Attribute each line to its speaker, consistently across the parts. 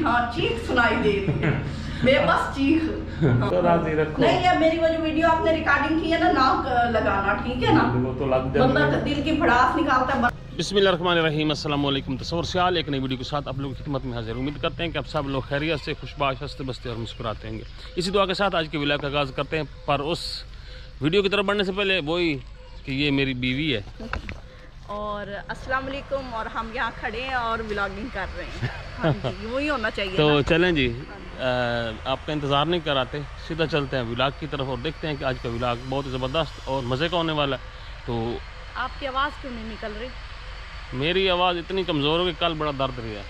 Speaker 1: हाँ चीख सुनाई दे रही है, बेबस चीख।
Speaker 2: तो राजी रखो।
Speaker 1: नहीं है मेरी वो जो वीडियो आपने रिकॉर्डिंग की है ना, नाक लगाना, ठीक है ना,
Speaker 2: वो तो लग
Speaker 1: बंदा दिल की भड़ास निकालता है।
Speaker 2: बिस्मिल्लाहिर्रहमानिर्रहीम, अस्सलाम वालेकुम। तस्वर सियाल एक नई वीडियो के साथ आप लोगों की खिदमत में हाजिर। उम्मीद करते हैं कि आप सब लोग खैरियत से खुशबाश हंसते बसते और मुस्कुराते होंगे। इसी दुआ के साथ आज के व्लॉग का आगाज़ करते हैं। पर उस वीडियो की तरफ बढ़ने से पहले वही कि ये मेरी बीवी है
Speaker 1: और अस्सलाम वालेकुम, और हम यहाँ खड़े हैं और व्लॉगिंग कर रहे हैं। हाँ जी, वही होना चाहिए
Speaker 2: तो
Speaker 1: ना।
Speaker 2: चलें जी, आपका इंतज़ार नहीं कराते, सीधा चलते हैं व्लॉग की तरफ और देखते हैं कि आज का व्लॉग बहुत ज़बरदस्त और मज़े का होने वाला है। तो
Speaker 1: आपकी आवाज़ क्यों नहीं निकल रही?
Speaker 2: मेरी आवाज़ इतनी कमज़ोर हो गई, कल बड़ा दर्द रहा।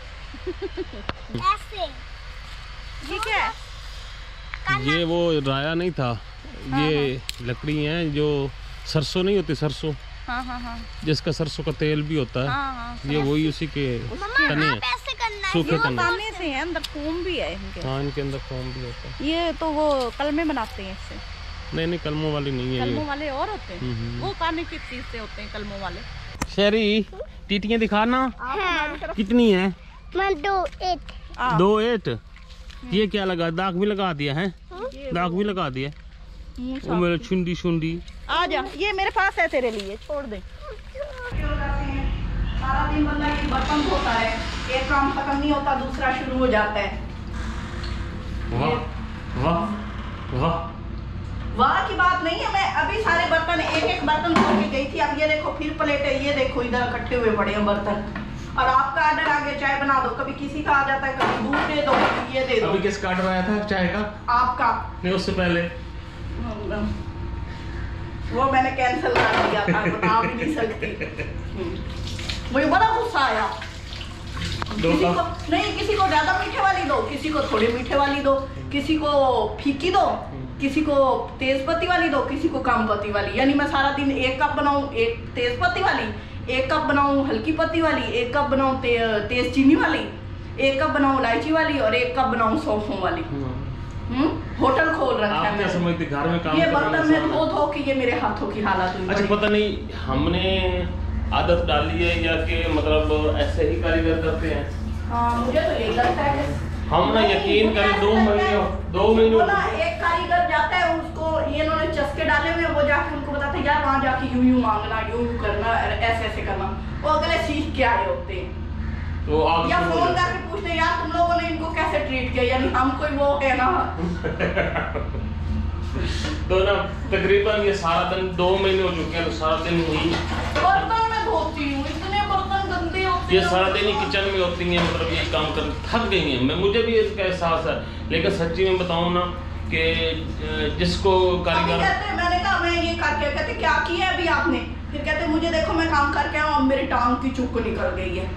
Speaker 1: ठीक है,
Speaker 2: ये वो राया नहीं था, ये लकड़ी हैं जो सरसों नहीं होती, सरसों,
Speaker 1: हाँ हाँ हाँ,
Speaker 2: जिसका सरसों का तेल भी होता है,
Speaker 1: हाँ,
Speaker 2: ये वही उसी के तने हैं, सूखे तने।
Speaker 1: ताने से हैं, अंदर फोम भी है इनके।
Speaker 2: हाँ, इनके अंदर फोम भी होता है।
Speaker 1: ये तो वो कलमे बनाते हैं इससे।
Speaker 2: नहीं कलमों वाली नहीं है,
Speaker 1: कलमों
Speaker 2: ये
Speaker 1: वाले और होते हैं, वो काने की चीज से होते हैं कलमों वाले।
Speaker 2: शेरी टीटियाँ दिखाना।
Speaker 1: हाँ।
Speaker 2: कितनी है?
Speaker 1: 2-8।
Speaker 2: 2-8। ये क्या लगा, दाग भी लगा दिया है, दाग भी लगा दिया। वो मेरा छुंडी शुंडी।
Speaker 1: आ जा, ये मेरे पास है तेरे लिए, छोड़ दे। सारा दिन बंदा ये बर्तन धोता है, एक काम खत्म नहीं होता दूसरा शुरू हो जाता है।
Speaker 2: वाह वाह वाह,
Speaker 1: वाह की बात नहीं है, मैं अभी सारे बर्तन एक बर्तन धो के गई थी। अब ये देखो फिर प्लेट है, ये देखो इधर इकट्ठे हुए पड़े हैं बर्तन। और आपका ऑर्डर आ गया, चाय बना दो, कभी किसी का आ जाता है, कभी दूध दे दो, कभी ये दे दो।
Speaker 2: अभी किसका ऑर्डर आया था चाय का?
Speaker 1: आपका
Speaker 2: नहीं, उससे पहले
Speaker 1: वो मैंने कैंसिल कर दिया था, बता भी नहीं सकती। मुझे बड़ा गुस्सा आया। किसी को नहीं, किसी को ज्यादा मीठे वाली दो, किसी को थोड़ी मीठे वाली दो, किसी को फीकी दो, किसी को तेज पत्ती वाली दो, किसी को कम पत्ती वाली। यानी मैं सारा दिन 1 कप बनाऊं एक तेज पत्ती वाली, 1 कप बनाऊं हल्की पत्ती वाली, 1 कप बनाऊं तेज चीनी वाली, 1 कप बनाऊं इलायची वाली और 1 कप बनाऊं सौंफों वाली। होटल खोल रखा है।
Speaker 2: क्या समझते घर में काम
Speaker 1: ये बर्तन में धो के ये मेरे हाथों की हालत हुई।
Speaker 2: अच्छा, पता नहीं हमने आदत डाली है या कि मतलब ऐसे ही कारीगर करते हैं।
Speaker 1: हाँ, मुझे तो यही लगता है कि
Speaker 2: हम ना यकीन करें 2 महीनों
Speaker 1: ना एक कारीगर जाता है, उसको ये इन्होंने चस्के डाले हुए, वो जाके उनको बताते हैं यार वहाँ जाके यूं मांगना, यूं करना, ऐसे करना। वो अगले सीख के आए होते हैं।
Speaker 2: तो आप
Speaker 1: या फोन करके पूछते हैं यार तुम लोगों ने इनको कैसे ट्रीट किया, यानी हम कोई वो है ना।
Speaker 2: तो ना तकरीबन ये सारा दिन 2 महीने हो चुके हैं, तो सारा दिन ही
Speaker 1: बर्तन में धोती हूँ, इतने बर्तन गंदे होते
Speaker 2: ये
Speaker 1: हैं।
Speaker 2: सारा दिन ही किचन में होती हैं, मतलब ये काम कर थक गई हैं। मैं मुझे भी इसका एहसास है, लेकिन सच्ची में बताऊँ ना कि जिसको कारीगर,
Speaker 1: मैंने कहा मैं ये करके, कहते क्या किया अभी आपने? फिर कहते मुझे देखो मैं काम करके आऊँ, अब मेरी टांग की चुक निकल गई है।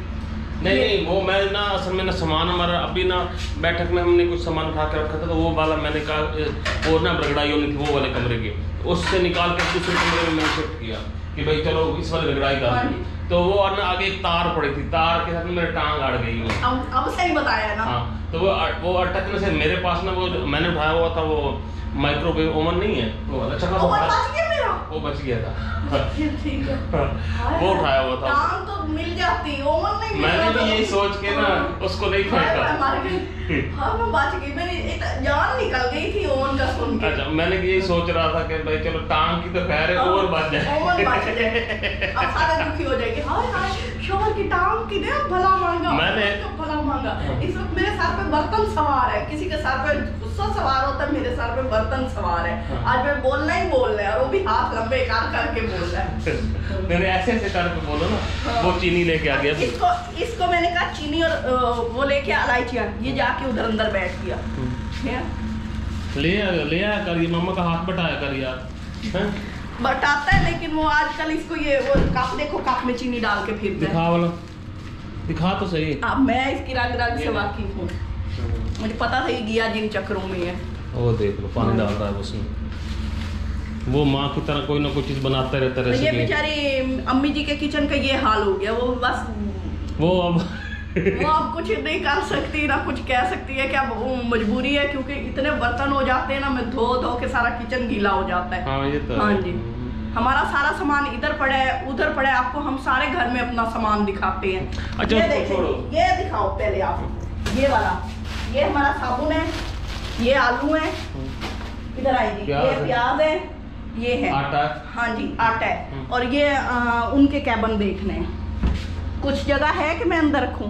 Speaker 2: नहीं वो मैं ना असल में ना सामान हमारा अभी ना बैठक में हमने कुछ सामान उठा के रखा था, तो वो वाला मैंने कहा वो ना रगड़ाई होनी थी वो वाले कमरे की, उससे निकाल के दूसरे कमरे में मैंने शिफ्ट किया कि भाई चलो इस वाले रगड़ाई कर। तो वो और ना आगे एक तार पड़ी थी, तार के साथ में मेरी टांग अड़ गई वो।
Speaker 1: अब सही बताया ना।
Speaker 2: हाँ, तो वो अटकने से मेरे पास ना वो मैंने उठाया हुआ था वो माइक्रोवेव ओवन नहीं है वो, अच्छा
Speaker 1: वो बच गया मेरा,
Speaker 2: वो बच गया था।
Speaker 1: ठीक है,
Speaker 2: वो उठाया हुआ था।
Speaker 1: टांग तो मिल जाती, ओवन नहीं।
Speaker 2: मैंने भी यही सोच के ना उसको नहीं फेंका।
Speaker 1: हाँ मैं बच गई, मेरी जान निकल गई थी ओवन का सुन के।
Speaker 2: अच्छा, मैंने यही सोच रहा था कि भाई चलो टांग की तो खैर है, ओवन बच जाए,
Speaker 1: ओवन बच जाए। अब सारे दुखी हो जाएंगे, हाय हाय शोहर की टांग की दे भला मांगा,
Speaker 2: मैंने
Speaker 1: भला मांगा। इस वक्त मेरे सर पे बर्तन सवार है, किसी के सर पे गुस्सा सवार होता है, मेरे सर पे बर्तन सवार है। आज मैं बोलना ही बोल रहा है, और वो भी हाथ लंबे करके बोल रहा है।
Speaker 2: मैंने ऐसे करके बोलो ना। वो चीनी लेके आ गया,
Speaker 1: इसको मैंने कहा चीनी और वो लेके इलायचियाँ, ये जाके उधर अंदर बैठ गया।
Speaker 2: ले आया कर, ये मम्मा का हाथ बटाया कर यार।
Speaker 1: बटाता है, लेकिन वो आजकल इसको ये वो कप देखो, कप में चीनी डाल के फिरता है।
Speaker 2: दिखा वाला, दिखा तो सही।
Speaker 1: अब मैं इसकी रग रग से वाकिफ हूँ, मुझे पता था ये गिया जिन चक्रों में है।
Speaker 2: वो देख लो पानी डाल रहा है उसमें, वो माँ की तरह कोई ना कोई चीज बनाते रहते
Speaker 1: तो ये बेचारी अम्मी जी के किचन का ये हाल हो गया। वो बस
Speaker 2: वो अब
Speaker 1: कुछ नहीं कर सकती ना कुछ कह सकती है, क्या वो मजबूरी है, क्योंकि इतने बर्तन हो जाते हैं ना, मैं धो के सारा किचन गीला हो जाता है।
Speaker 2: हाँ, ये तो
Speaker 1: हाँ जी, हमारा सारा सामान इधर पड़ा है उधर पड़ा है। आपको हम सारे घर में अपना सामान दिखाते हैं।
Speaker 2: अच्छा,
Speaker 1: ये देखो, ये दिखाओ पहले आप, ये वाला ये हमारा साबुन है, ये आलू है, इधर आइए, ये प्याज है, ये है
Speaker 2: आटा। हाँ
Speaker 1: जी आटा है, और ये उनके कैबिन देखने हैं। कुछ जगह है कि मैं अंदर रखूं।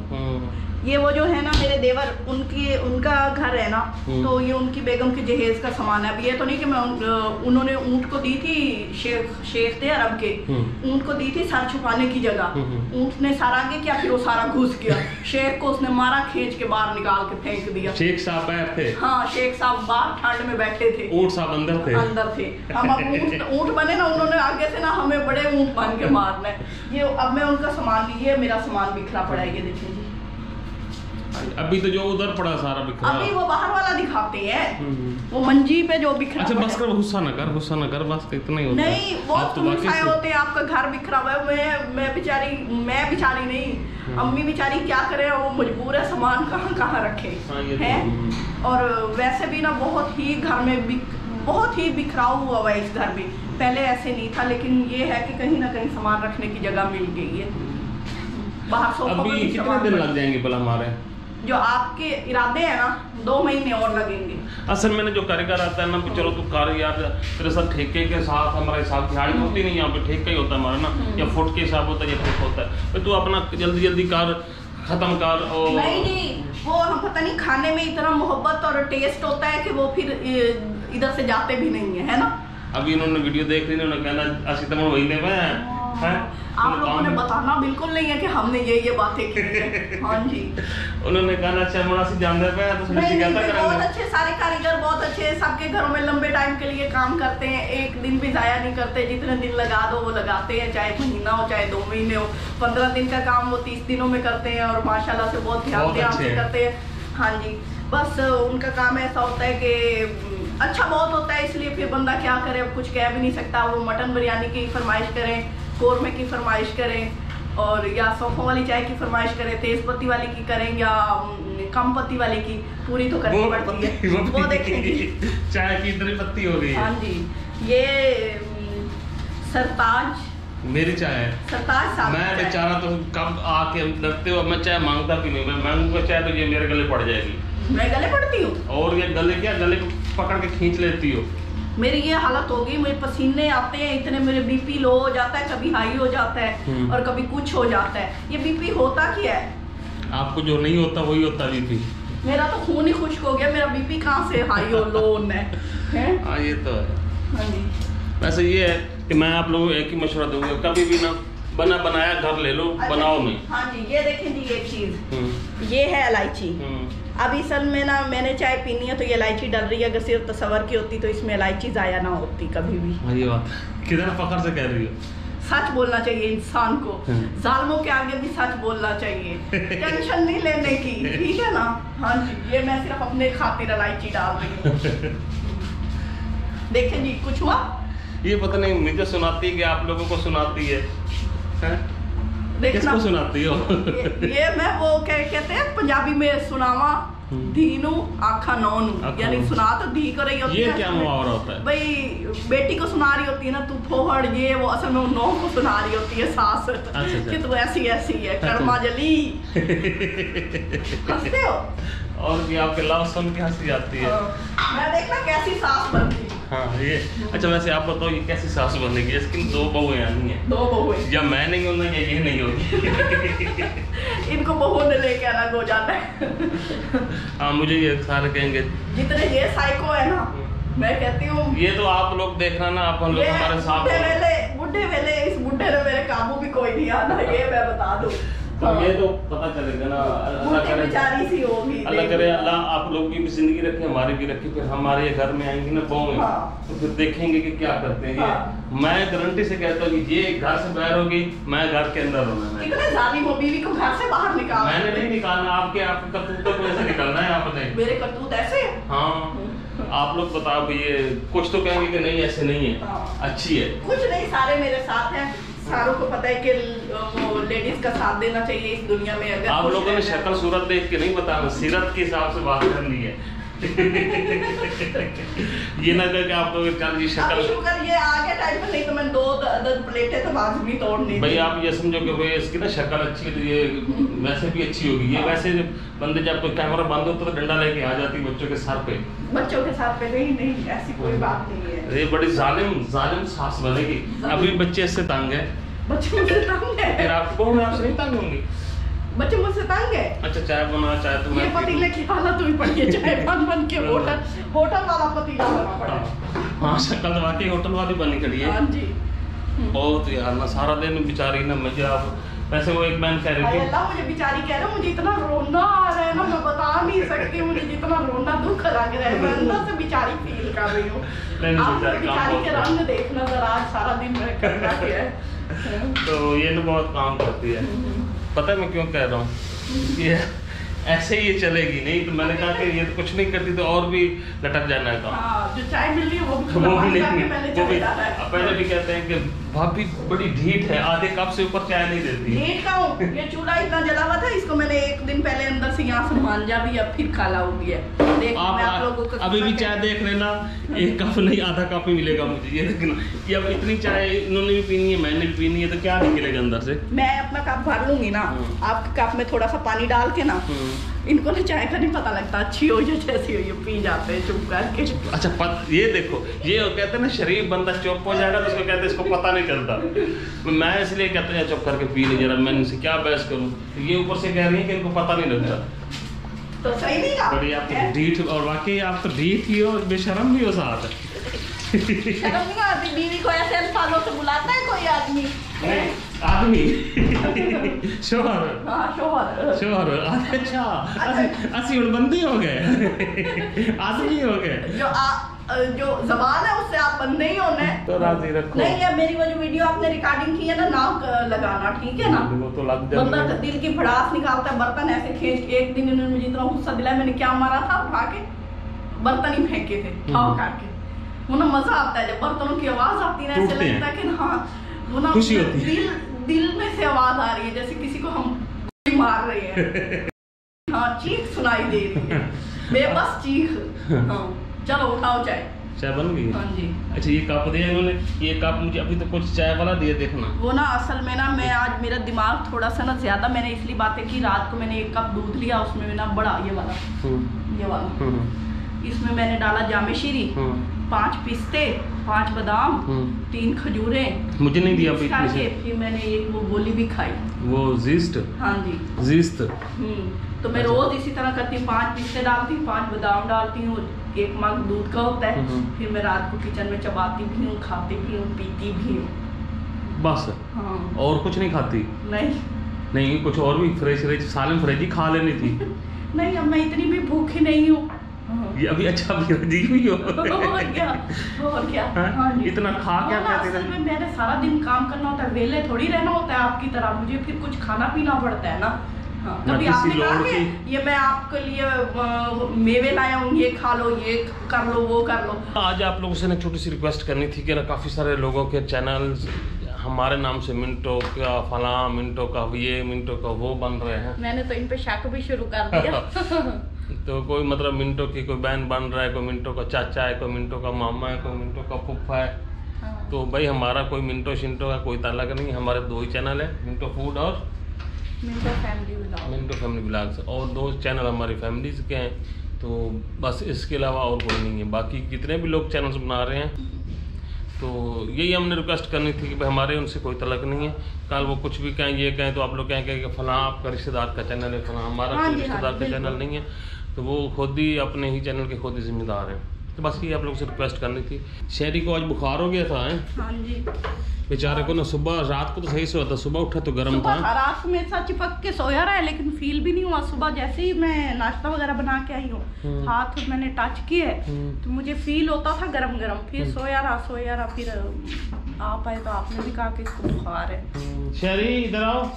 Speaker 1: ये वो जो है ना मेरे देवर, उनका घर है ना, तो ये उनकी बेगम की जहेज का सामान है। अब ये तो नहीं कि मैं उन्होंने ऊंट को दी थी, शेख थे अरब के, ऊंट को दी थी सर छुपाने की जगह। ऊंट ने सारा आगे किया, फिर वो सारा घुस गया। शेख को उसने मारा, खींच के बाहर निकाल के फेंक दिया।
Speaker 2: शेख साहब बैठे थे? हाँ,
Speaker 1: शेख साहब बाहर ठंड में बैठे थे,
Speaker 2: ऊंट साहब अंदर थे।
Speaker 1: हम अब ऊंट बने ना, उन्होंने आगे से ना हमें बड़े ऊंट बन के मारना है। ये अब मैं उनका सामान, ये मेरा सामान बिखरा पड़ा है, ये देखिए जी।
Speaker 2: अभी तो जो उधर पड़ा सारा बिखरा, अभी
Speaker 1: वो बाहर वाला दिखाते हैं, वो मंजी पे जो बिखरा।
Speaker 2: अच्छा बस कर, गुस्सा न कर बस, इतना ही होता है।
Speaker 1: नहीं, बहुत गुस्सा होते हैं, आपका घर बिखरा हुआ है। मैं बेचारी नहीं, अम्मी बेचारी क्या करे, वो मजबूर है, सामान कहाँ रखे हैं। और वैसे भी ना बहुत ही घर में बहुत ही बिखराव हुआ है इस घर में। पहले ऐसे नहीं था, लेकिन ये है कि कहीं ना कहीं सामान रखने की जगह मिल गई है। बाहर सोफा
Speaker 2: अभी कितने दिन लग जाएंगे भला हमारे?
Speaker 1: जो आपके इरादे हैं ना, 2 महीने और लगेंगे।
Speaker 2: असल में जो कारीगर आता है ना, चलो तू कर यार, तेरे साथ ठेके के साथ हमारा हिसाब दिहाड़ी होती नहीं, यहाँ पे ठेका ही होता है हमारा ना, या फुट के हिसाब होता है या फुट होता है। तो तू अपना जल्दी कर, खत्म कर। और
Speaker 1: नहीं, वो हम पता नहीं खाने में इतना मोहब्बत और टेस्ट होता है कि वो फिर इधर से जाते भी नहीं है ना।
Speaker 2: अभी इन्होंने वीडियो देख ली, उन्होंने कहना असी तमन वही ने हैं।
Speaker 1: आप लोगों ने बताना बिल्कुल नहीं है कि हमने ये बातें की है। हाँ जी,
Speaker 2: उन्होंने कहना अच्छा मुनासिब जानते पे तो
Speaker 1: बहुत अच्छे सारे कारीगर, बहुत अच्छे, सबके घरों में लंबे टाइम के लिए काम करते हैं, एक दिन भी जाया नहीं करते। जितने दिन लगा दो वो लगाते हैं, चाहे महीना हो चाहे 2 महीने हो। 15 दिन का काम वो 30 दिनों में करते हैं, और माशाल्लाह से बहुत ध्यान से करते हैं। हाँ जी, बस उनका काम ऐसा होता है कि अच्छा बहुत होता है, इसलिए फिर बंदा क्या करे, अब कुछ कह भी नहीं सकता। वो मटन बिरयानी की फरमाइश करें, कौरमे की फरमाइश करें, और या सौंफों वाली चाय की फरमाइश करें, तेज पत्ती वाली की करें या कम पत्ती वाली की, पूरी तो करनी पड़ती है। वो देखेंगे
Speaker 2: चाय की इतनी पत्ती हो गई है।
Speaker 1: हाँ जी, ये सरताज
Speaker 2: मेरी चाय है।
Speaker 1: सरताज साहब,
Speaker 2: मैं बेचारा तो कब आके लगते हो, मैं चाय मांगता भी नहीं, मैं मांगूंगा चाय तो ये मेरे गले पड़ जाएगी।
Speaker 1: मैं गले पड़ती हूँ?
Speaker 2: और ये गले को पकड़ के खींच लेती हो।
Speaker 1: मेरी ये हालत होगी, मुझे पसीने आते हैं इतने, मेरे बीपी लो हो जाता है, कभी हाई हो जाता है और कभी कुछ हो जाता है। ये बीपी होता क्या है?
Speaker 2: आपको जो नहीं होता वही होता बीपी।
Speaker 1: मेरा तो खून ही खुश्क हो गया, मेरा बीपी कहाँ से हाई हो लो है?
Speaker 2: हाँ ये तो है।
Speaker 1: हाँ जी,
Speaker 2: वैसे ये है कि मैं आप लोगों को एक ही मशवरा दूंगा, कभी भी ना बनाया घर ले लो। अच्छा, बनाओ नहीं।
Speaker 1: हाँ जी, ये देखें जी, एक चीज ये है इलायची। अभी असल में ना मैंने चाय पीनी है तो ये इलायची डल रही है, अगर सिर्फ तसव्वुर की होती तो इसमें इलायची जाया ना होती कभी भी।
Speaker 2: हाँ, ये बात कितना फख्र से कह रही हो।
Speaker 1: सच बोलना चाहिए इंसान को, जालिमों के आगे भी सच बोलना चाहिए, टेंशन नहीं लेने की, ठीक है ना। हाँ जी, ये मैं सिर्फ अपने खातिर इलायची डाल रही हूँ। देखें जी, कुछ हुआ?
Speaker 2: ये पता नहीं, मुझे सुनाती है कि आप लोगों को सुनाती है? किसको सुनाती हो?
Speaker 1: ये मैं वो कहते हैं पंजाबी में सुनावा धीनू आखा नौनू, यानी सुना तो धी को रही होती है।
Speaker 2: ये क्या मुहावरा होता है?
Speaker 1: भाई बेटी को सुना रही होती है ना, तू फोहड़, ये वो असल में नौ को सुना रही होती है सास। अच्छा। कि तू ऐसी है कर्मा जली। हंसते हो?
Speaker 2: और भी आपके लव सुन के हंसी आती है।
Speaker 1: मैं देखना कैसी सास बनती।
Speaker 2: हाँ ये अच्छा, वैसे आप बताओ ये कैसी सास बनेगी? इसकी 2 बहुएं आनी है। 2 बहुएं, या मैं नहीं हूँ या ये नहीं होगी।
Speaker 1: इनको बहू ने लेके अलग हो जाता है।
Speaker 2: हाँ, मुझे ये सारे कहेंगे
Speaker 1: जितने ये साइको है ना, मैं कहती हूँ ये
Speaker 2: तो आप लोग देखना ना, आप लोग हमारे साथ
Speaker 1: बुढ़े वेले इस बुढ़े ने मेरे काबू भी कोई नहीं आना, ये मैं बता दूँ।
Speaker 2: तो ये तो पता चलेगा ना, अल्लाह करे
Speaker 1: बेचारी सी होगी,
Speaker 2: अल्लाह करे अल्लाह आप लोग की भी जिंदगी रखे, हमारी भी रखे, फिर हमारे घर में आएंगी ना बहू, तो फिर देखेंगे कि क्या करते हैं। ये मैं गारंटी से कहता हूँ कि ये घर से बाहर होगी, मैं घर के अंदर होना।
Speaker 1: कितने जालिम हो, बीवी को घर से बाहर निकाल।
Speaker 2: मैंने नहीं निकालना, आपके करतूतों को ऐसे निकालना है। आप बताइए
Speaker 1: मेरे करतूत ऐसे?
Speaker 2: हाँ, आप लोग बताओ। ये कुछ तो कहेंगे कि नहीं ऐसे नहीं है, अच्छी है।
Speaker 1: कुछ नहीं, सारे मेरे साथ हैं, सारों को पता है कि वो लेडीज का साथ देना चाहिए इस दुनिया में। अगर
Speaker 2: आप लोगों ने शक्ल सूरत देख के नहीं बताना, सीरत के हिसाब से बात करनी है। ये ना करके आप लोग चल ये शक्ल
Speaker 1: शुक्र ये आगे टाइम पे, नहीं तो मैं 2 प्लेटें तो आज भी तोड़नी।
Speaker 2: भाई आप ये समझो कि भाई इसकी ना शक्ल अच्छी है तो ये वैसे भी अच्छी होगी। ये वैसे बंदे जब कोई कैमरा बंद होता तो डंडा लेके आ जाती बच्चों के सर पे।
Speaker 1: बच्चों के साथ पे नहीं ऐसी कोई बात नहीं है।
Speaker 2: ये बड़ी जालिम सास बनेगी। अभी बच्चे इससे तंग है।
Speaker 1: बच्चे मुझसे तंग है।
Speaker 2: फिर आपको बहू आपसे नहीं तंग होंगी?
Speaker 1: बच्चे मुझसे तंग है।
Speaker 2: अच्छा चाय बना, चाय तो
Speaker 1: ये पतीले की हालत हुई पड़ी है, चाय बन के होटल वाला पतीला बना पड़ा है।
Speaker 2: हाँ शक्ल तो वाकई होटल वाली बनी खड़ी है।
Speaker 1: हाँ जी।
Speaker 2: बहुत यार ना सारा दिन बेचारी ना मुझे आप वैसे वो एक बहन कह रही थी
Speaker 1: अल्लाह मुझे बेचारी कह रहा मुझे इतना रोना आ रहा है ना, मैं बता नहीं सकती मुझे जितना रोना दुख लग रहा है, मैं अंदर से बेचारी फील कर रही हूँ। आप बेचारी के रंग देखना जरा, आज सारा दिन मैं करना क्या है।
Speaker 2: तो ये ना बहुत काम करती है। पता है मैं क्यों कह रहा हूँ, ये ऐसे ही ये चलेगी नहीं तो मैंने कहा कि ये तो कुछ नहीं करती तो और भी लटक जाना है काम।
Speaker 1: जो चाय मिल रही है वो भी
Speaker 2: पहले भी कहते हैं कि भाभी बड़ी ढीठ है, आधे कप से ऊपर चाय नहीं देती।
Speaker 1: ढीठ का हूँ, ये चूल्हा इतना जला हुआ था, इसको मैंने एक दिन पहले अंदर से यहाँ से मांजा भी, अब फिर काला हो गया। आप लोगों को
Speaker 2: अभी भी चाय देख लेना, एक कप नहीं आधा कप ही मिलेगा मुझे। ये देखना कि अब इतनी चाय इन्होंने भी पीनी है मैंने भी पीनी है तो क्या निकलेगा अंदर से। मैं
Speaker 1: अपना कप भर लूंगी ना, आपके कप में थोड़ा सा पानी डाल के ना, इनको ना चाय का नहीं पता लगता, अच्छी हो या जैसी हो ये पी जाते हैं चुप करके।
Speaker 2: अच्छा ये देखो ये कहते हैं ना शरीफ बंदा चुप हो जाएगा तो उसको कहते हैं इसको पता नहीं चलता। मैं इसलिए कहते हैं चुप करके पी ले जरा, मैं इनसे क्या बहस करूं। ये ऊपर से कह रही है कि इनको पता नहीं लगता।
Speaker 1: तो सही नहीं कहा।
Speaker 2: बड़ी आप तो ढीठ, और वाकई आप तो ढीठ ही हो, बेशरम भी हो साथ।
Speaker 1: शर्म नहीं आती, बीवी को ऐसे अल्फाजों से बुलाता है कोई आदमी?
Speaker 2: आदमी शोहर।
Speaker 1: हाँ शोहर।
Speaker 2: अच्छा असि उन बंदे हो गए आदमी हो गए।
Speaker 1: जो जबान है उससे आप बंदे ही होने
Speaker 2: तो राजी रखो।
Speaker 1: नहीं है मेरी वो जो वीडियो आपने रिकॉर्डिंग की है ना, नाक लगाना ठीक है ना।
Speaker 2: वो तो लग
Speaker 1: बंदा दिल की भड़ास निकालता है, बर्तन ऐसे खींच। एक दिन इन्होंने मुझे इतना गुस्सा दिलाया, मैंने क्या मारा था, उठा के बर्तन ही फेंके थे ठाव करके। वो ना मजा आता है जब बर्तनों की आवाज आती है, ऐसे लगता है कि हाँ वो ना
Speaker 2: खुशी होती है।
Speaker 1: दिल में से आवाज आ रही है जैसे किसी को हम मार रहे हैं। हाँ चीख सुनाई दे रही है, बेबस चीख। हाँ चलो उठाओ चाय
Speaker 2: बन गई।
Speaker 1: हाँ जी।
Speaker 2: अच्छा ये कप दिया इन्होंने, ये कप मुझे अभी तो कुछ चाय वाला दिया देखना।
Speaker 1: वो ना असल में ना मैं आज मेरा दिमाग थोड़ा सा ना ज्यादा, मैंने इसलिए बातें की। रात को मैंने 1 कप दूध लिया, उसमें ना बड़ा ये वाला इसमें मैंने डाला जामेशीरी, 5 पिस्ते, 5 बादाम, 3 खजूरें
Speaker 2: मुझे नहीं दिया।
Speaker 1: फिर मैंने एक वो गोली भी खाई,
Speaker 2: वो जीस्ट।
Speaker 1: हाँ जी
Speaker 2: जीस्ट।
Speaker 1: तो मैं रोज इसी तरह करती हूँ, 5 पिस्ते डालती हूँ, 5 बादाम डालती हूँ, 1 मग दूध का होता है। फिर मैं रात को किचन में चबाती भी हूँ, खाती भी हूँ, पीती भी हूँ
Speaker 2: बस।
Speaker 1: हाँ।
Speaker 2: और कुछ नहीं खाती? नहीं कुछ और भी फ्रेश सालन फ्रेश ही खा लेनी थी।
Speaker 1: नहीं अब मैं इतनी भी भूखी नहीं हूँ।
Speaker 2: ये अभी अच्छा भी हुई हो।
Speaker 1: और क्या हाँ
Speaker 2: इतना खा क्या कहते
Speaker 1: हैं? में मैंने सारा दिन काम करना होता है, वेले थोड़ी रहना होता है आपकी तरह, मुझे फिर कुछ खाना पीना पड़ता है ना। कभी आपने कहा कि ये मैं आपके लिए मेवे लाया हूँ, ये खा लो, ये कर लो, वो कर लो।
Speaker 2: आज आप लोगों से ना छोटी सी रिक्वेस्ट करनी थी कि ना काफ़ी सारे लोगों के चैनल्स हमारे नाम से मिंटो का फलां, मिंटो का ये, मिंटो का वो बन रहे हैं।
Speaker 1: मैंने तो इन पे शक भी शुरू कर दिया।
Speaker 2: तो कोई मतलब मिंटो की कोई बहन बन रहा है, कोई मिंटो का चाचा है, कोई मिंटो का मामा है, कोई मिंटो का फूफा है। हाँ। तो भाई हमारा कोई मिंटो शिंटो का कोई ताल्लुक नहीं, हमारे 2 ही चैनल है, मिंटो फूड और मिंटो फैमिली ब्लॉग्स, और 2 चैनल हमारी फैमिलीज के हैं। तो बस इसके अलावा और कोई नहीं है। बाकी जितने भी लोग चैनल्स बना रहे हैं तो यही हमने रिक्वेस्ट करनी थी कि भाई हमारे उनसे कोई तलक नहीं है। कल वो कुछ भी कहें, ये कहें तो आप लोग कहेंगे कि फलां आपका रिश्तेदार का चैनल है, फलां हमारा कोई रिश्तेदार का चैनल नहीं है। तो वो खुद ही अपने ही चैनल के खुद ही जिम्मेदार हैं। तो बस ये आप लोगों से रिक्वेस्ट करनी थी। शहरी को आज बुखार हो गया था है?
Speaker 1: हाँ जी।
Speaker 2: बेचारे को ना सुबह रात को तो सही से होता, सुबह उठा तो गर्म था।
Speaker 1: रात को मेरे साथ चिपक के सोया रहा है लेकिन फील भी नहीं हुआ। सुबह जैसे ही मैं नाश्ता वगैरह बना के आई हूँ, हाथ मैंने टच किए तो मुझे फील होता था गरम गरम। फिर सोया रहा। फिर आप आए तो आपने भी कहा कि इसको बुखार है।
Speaker 2: शहरी इधर आओ।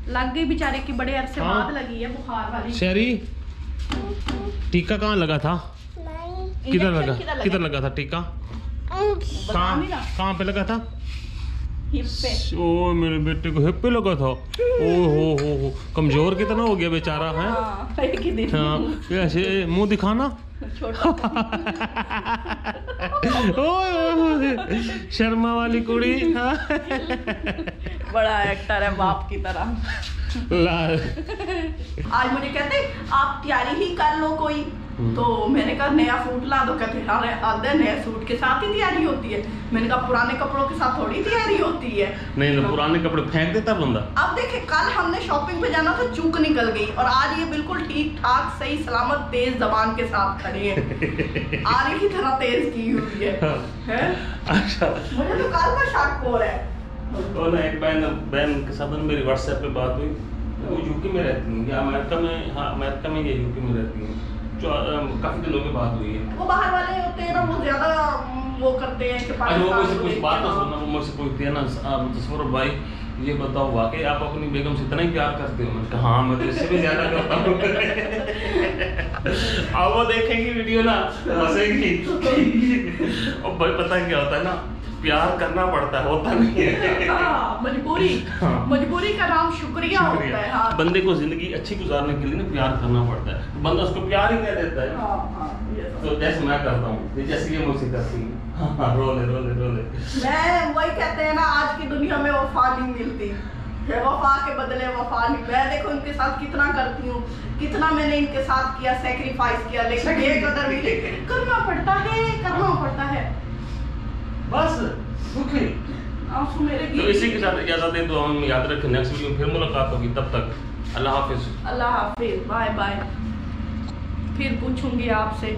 Speaker 1: लग गई बेचारे की, बड़े अरसे बाद लगी है बुखार वाली।
Speaker 2: शहरी टीका कहाँ लगा था? किधर लगा था टीका? कहाँ पे लगा था?
Speaker 1: हिप पे।
Speaker 2: ओ मेरे बेटे को हिप पे लगा था। ओ हो, कमजोर कितना हो गया बेचारा है।
Speaker 1: हाँ, एक ही दिन।
Speaker 2: हाँ, ऐसे मुंह दिखाना।
Speaker 1: छोटा।
Speaker 2: ओए शर्मा वाली कुड़ी। हाँ।
Speaker 1: बड़ा एक्टर है बाप की तरह। आज मुझे कहते आप तैयारी ही कर लो कोई, तो मैंने कहा नया सूट ला दो। कहते अरे नया सूट के साथ ही तैयारी होती है। मैंने कहा पुराने कपड़ों के साथ थोड़ी तैयारी होती है।
Speaker 2: नहीं तो पुराने कपड़े फेंक देता बंदा।
Speaker 1: अब देखे कल हमने शॉपिंग पे जाना था, चूक निकल गई, और आज ये बिल्कुल ठीक ठाक सही सलामत तेज जबान के साथ खड़े हैं। आरी की तरह तेज की हुई है? अच्छा, मुझे तो कल का शक हो रहा है।
Speaker 2: तो ना एक बहन के साथ मेरी व्हाट्सएप पे बात हुई। वो यूपी में रहती है या अमेरिका में। हाँ, अमेरिका में या यूपी में रहती है। काफी दिनों की बात हुई है।
Speaker 1: वो बाहर वाले होते हैं ना, वो ज्यादा वो करते हैं कि
Speaker 2: वो मुझसे कुछ बात ना सुनना, वो मुझसे पूछती है ना तस्वर भाई ये बताओ वाकई आप अपनी बेगम से इतना ही प्यार करते हो? मैंने कहा हाँ, मैं तो इससे भी ज्यादा करता हूँ। अब वो देखेंगी वीडियो ना हंसेगी। और भाई पता है क्या होता है ना, प्यार करना पड़ता है, होता नहीं है।
Speaker 1: हाँ, मजबूरी का नाम शुक्रिया होता है। हाँ।
Speaker 2: बंदे को जिंदगी अच्छी गुजारने के लिए ना प्यार करना पड़ता है, तो बंदा उसको प्यार ही कह देता है।
Speaker 1: हाँ,
Speaker 2: तो जैसे मैं करता हूँ, जैसे ये मुझसे करती है। हाँ, रोले।
Speaker 1: मैं वही कहते हैं ना, आज की दुनिया में वफा नहीं मिलती, वफा के बदले वफा नहीं। मैं देखो इनके साथ कितना करती हूँ, कितना मैंने इनके साथ किया, सेक्रीफाइस किया, लेकिन ये कदर मिले करना पड़ता है। बस आंसू मेरे
Speaker 2: तो इसी के साथ इजाजत दें, तो हम याद रखें नेक्स्ट वीडियो में फिर मुलाकात होगी। तब तक अल्लाह हाफिज।
Speaker 1: Bye bye. फिर पूछूंगी आपसे।